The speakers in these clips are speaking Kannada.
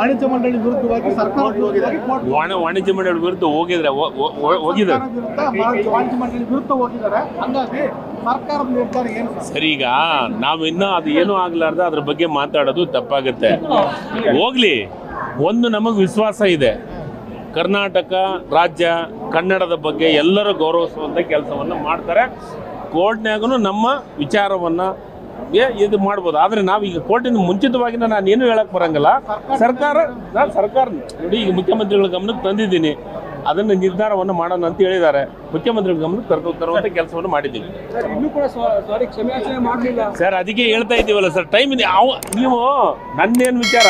ವಾಣಿಜ್ಯ ಮಂಡಳಿ ವಿರುದ್ಧವಾಗಿ ಸರ್ಕಾರ ವಿರುದ್ಧವಾಗಿ ಕೋರ್ಟ್ ವಾಣಿಜ್ಯ ಮಂಡಳಿ ವಿರುದ್ಧ ಹೋಗಿದ್ದಾರೆ. ವಾಣಿಜ್ಯ ಮಂಡಳಿ ವಿರುದ್ಧ ಹೋಗಿದ್ದಾರೆ. ಹಂಗಾಗಿ ಸರ್ಕಾರದ ನಿರ್ಧಾರ ಏನು ಸರಿ? ಈಗ ನಾವು ಇನ್ನೂ ಅದು ಏನೂ ಆಗ್ಲಾರ್ದ ಅದ್ರ ಬಗ್ಗೆ ಮಾತಾಡೋದು ತಪ್ಪಾಗುತ್ತೆ. ಹೋಗ್ಲಿ, ಒಂದು ನಮಗೆ ವಿಶ್ವಾಸ ಇದೆ, ಕರ್ನಾಟಕ ರಾಜ್ಯ ಕನ್ನಡದ ಬಗ್ಗೆ ಎಲ್ಲರೂ ಗೌರವಿಸುವಂಥ ಕೆಲಸವನ್ನು ಮಾಡ್ತಾರೆ. ಕೋರ್ಟ್ನಾಗೂ ನಮ್ಮ ವಿಚಾರವನ್ನು ಇದು ಮಾಡ್ಬೋದು. ಆದರೆ ನಾವೀಗ ಕೋರ್ಟಿನ ಮುಂಚಿತವಾಗಿ ನಾನು ಏನು ಹೇಳಕ್ಕೆ ಬರಂಗಿಲ್ಲ. ಸರ್ಕಾರ ನೋಡಿ, ಈಗ ಮುಖ್ಯಮಂತ್ರಿಗಳ ಗಮನಕ್ಕೆ ತಂದಿದ್ದೀನಿ, ಅದನ್ನು ನಿರ್ಧಾರವನ್ನು ಮಾಡೋಣ ಅಂತ ಹೇಳಿದ್ದಾರೆ. ಮುಖ್ಯಮಂತ್ರಿಗಳ ಗಮನಕ್ಕೆ ತರುವಂಥ ಕೆಲಸವನ್ನು ಮಾಡಿದ್ದೀವಿ. ಇನ್ನೂ ಕೂಡ ಕ್ಷಮೆಯಾಚನೆ ಮಾಡಲಿಲ್ಲ ಸರ್, ಅದಕ್ಕೆ ಹೇಳ್ತಾ ಇದ್ದೀವಲ್ಲ ಸರ್, ಟೈಮ್ ಇದೆ. ನೀವು ನನ್ನೇನು ವಿಚಾರ,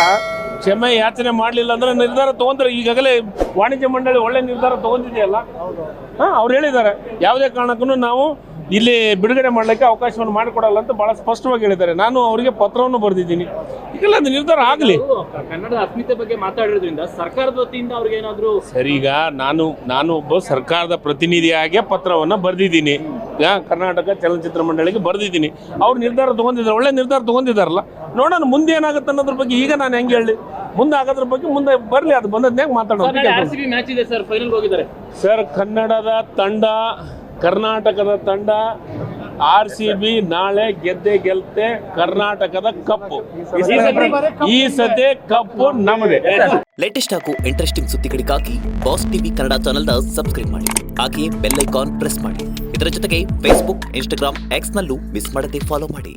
ಕ್ಷಮೆ ಯಾಚನೆ ಮಾಡಲಿಲ್ಲ ಅಂದ್ರೆ ನಿರ್ಧಾರ ತೊಗೊಂತಾರೆ. ಈಗಾಗಲೇ ವಾಣಿಜ್ಯ ಮಂಡಳಿ ಒಳ್ಳೆ ನಿರ್ಧಾರ ತೊಗೊಂಡಿದೆಯಲ್ಲ. ಅವ್ರು ಹೇಳಿದ್ದಾರೆ, ಯಾವುದೇ ಕಾರಣಕ್ಕೂ ನಾವು ಇಲ್ಲಿ ಬಿಡುಗಡೆ ಮಾಡಲಿಕ್ಕೆ ಅವಕಾಶವನ್ನು ಮಾಡಿಕೊಡಲ್ಲ ಅಂತ ಭಾಳ ಸ್ಪಷ್ಟವಾಗಿ ಹೇಳಿದ್ದಾರೆ. ನಾನು ಅವರಿಗೆ ಪತ್ರವನ್ನು ಬರೆದಿದ್ದೀನಿ. ಈಗೆಲ್ಲ ಅದು ನಿರ್ಧಾರ ಆಗಲಿ. ಕನ್ನಡದ ಅಸ್ಮಿತೆ ಬಗ್ಗೆ ಮಾತಾಡಿರೋದ್ರಿಂದ ಸರ್ಕಾರದ ವತಿಯಿಂದ ಅವ್ರಿಗೆ ಏನಾದರೂ ಸರಿ, ಈಗ ನಾನು ಒಬ್ಬ ಸರ್ಕಾರದ ಪ್ರತಿನಿಧಿಯಾಗಿ ಪತ್ರವನ್ನು ಬರೆದಿದ್ದೀನಿ. ಕರ್ನಾಟಕ ಚಲನಚಿತ್ರ ಮಂಡಳಿಗೆ ಬರೆದಿದ್ದೀನಿ. ಅವ್ರು ನಿರ್ಧಾರ ತೊಗೊಂಡಿದ್ದಾರೆ, ಒಳ್ಳೆ ನಿರ್ಧಾರ ತೊಗೊಂಡಿದ್ದಾರಲ್ಲ. ನೋಡೋಣ ಮುಂದೆ ಏನಾಗುತ್ತೆ ಅನ್ನೋದ್ರ ಬಗ್ಗೆ. ಈಗ ನಾನು ಹೆಂಗೆ ಹೇಳಿ, ಮುಂದೆ ಆಗೋದ್ರ ಬಗ್ಗೆ ಮುಂದೆ ಬರಲಿ, ಅದು ಬಂದದ್ನಾಗ ಮಾತಾಡೋಣ. ಮ್ಯಾಚ್ ಇದೆ ಸರ್, ಫೈನಲ್ ಹೋಗಿದ್ದಾರೆ ಸರ್. ಕನ್ನಡದ ತಂಡ, ಕರ್ನಾಟಕದ ತಂಡ, RCB ನಾಳೆ ಗೆಲ್ತೆ ಕರ್ನಾಟಕದ ಕಪ್ಪು. ಈ ಸತೆ ಕಪ್ಪು ನಮ್ಮದೇ. ಲೇಟೆಸ್ಟ್ ಹಾಗೂ ಇಂಟ್ರೆಸ್ಟಿಂಗ್ ಸುದ್ದಿಗಳಿಗಾಗಿ ಬಾಸ್ ಟಿವಿ ಕನ್ನಡ ಚಾನೆಲ್ನ ಸಬ್ಸ್ಕ್ರೈಬ್ ಮಾಡಿ. ಹಾಗೆಯೇ ಬೆಲ್ ಐಕಾನ್ ಪ್ರೆಸ್ ಮಾಡಿ. ಇದರ ಜೊತೆಗೆ ಫೇಸ್ಬುಕ್, ಇನ್ಸ್ಟಾಗ್ರಾಮ್, ಎಕ್ಸ್ ನಲ್ಲೂ ಮಿಸ್ ಮಾಡದೆ ಫಾಲೋ ಮಾಡಿ.